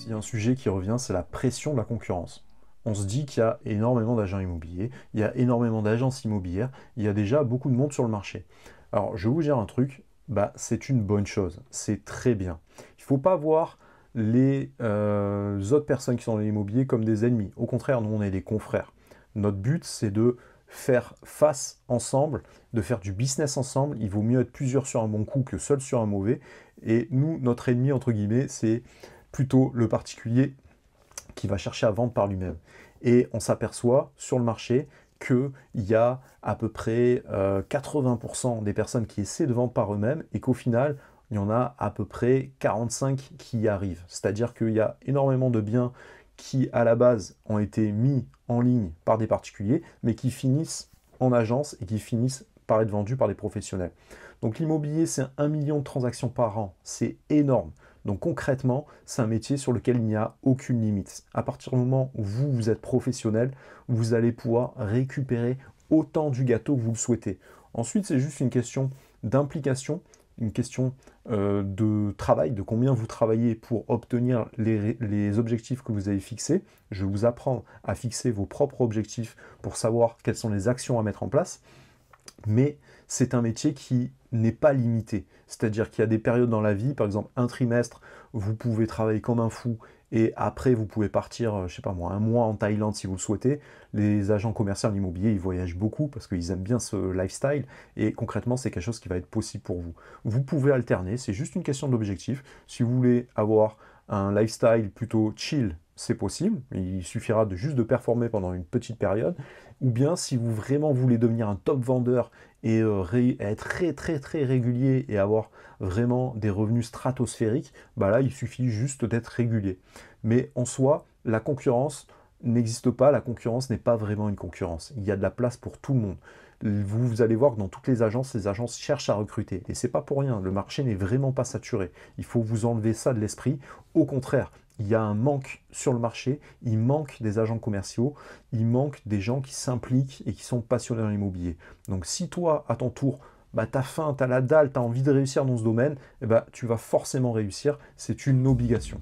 Il y a un sujet qui revient, c'est la pression de la concurrence. On se dit qu'il y a énormément d'agents immobiliers, il y a énormément d'agences immobilières, il y a déjà beaucoup de monde sur le marché. Alors, je vais vous dire un truc, c'est une bonne chose, c'est très bien. Il ne faut pas voir les autres personnes qui sont dans l'immobilier comme des ennemis. Au contraire, nous, on est des confrères. Notre but, c'est de faire face ensemble, de faire du business ensemble. Il vaut mieux être plusieurs sur un bon coup que seul sur un mauvais. Et nous, notre ennemi, entre guillemets, c'est plutôt le particulier qui va chercher à vendre par lui-même. Et on s'aperçoit sur le marché qu'il y a à peu près 80% des personnes qui essaient de vendre par eux-mêmes et qu'au final, il y en a à peu près 45 qui y arrivent. C'est-à-dire qu'il y a énormément de biens qui, à la base, ont été mis en ligne par des particuliers, mais qui finissent en agence et qui finissent par être vendus par des professionnels. Donc l'immobilier, c'est 1 million de transactions par an. C'est énorme. Donc concrètement, c'est un métier sur lequel il n'y a aucune limite. À partir du moment où vous êtes professionnel, vous allez pouvoir récupérer autant du gâteau que vous le souhaitez. Ensuite, c'est juste une question d'implication, une question de travail, de combien vous travaillez pour obtenir les objectifs que vous avez fixés. Je vais vous apprendre à fixer vos propres objectifs pour savoir quelles sont les actions à mettre en place. Mais c'est un métier qui n'est pas limité. C'est-à-dire qu'il y a des périodes dans la vie, par exemple un trimestre, vous pouvez travailler comme un fou et après vous pouvez partir, je sais pas moi, un mois en Thaïlande si vous le souhaitez. Les agents commerciaux en immobilier, ils voyagent beaucoup parce qu'ils aiment bien ce lifestyle et concrètement c'est quelque chose qui va être possible pour vous. Vous pouvez alterner, c'est juste une question d'objectif. Si vous voulez avoir un lifestyle plutôt chill, c'est possible, il suffira juste de performer pendant une petite période, ou bien si vous vraiment voulez devenir un top vendeur et être très régulier et avoir vraiment des revenus stratosphériques, là il suffit juste d'être régulier. Mais en soi, la concurrence n'existe pas, la concurrence n'est pas vraiment une concurrence. Il y a de la place pour tout le monde. Vous allez voir que dans toutes les agences cherchent à recruter. Et c'est pas pour rien, le marché n'est vraiment pas saturé. Il faut vous enlever ça de l'esprit. Au contraire, il y a un manque sur le marché, il manque des agents commerciaux, il manque des gens qui s'impliquent et qui sont passionnés dans l'immobilier. Donc si toi, à ton tour, tu as faim, tu as la dalle, tu as envie de réussir dans ce domaine, tu vas forcément réussir, c'est une obligation.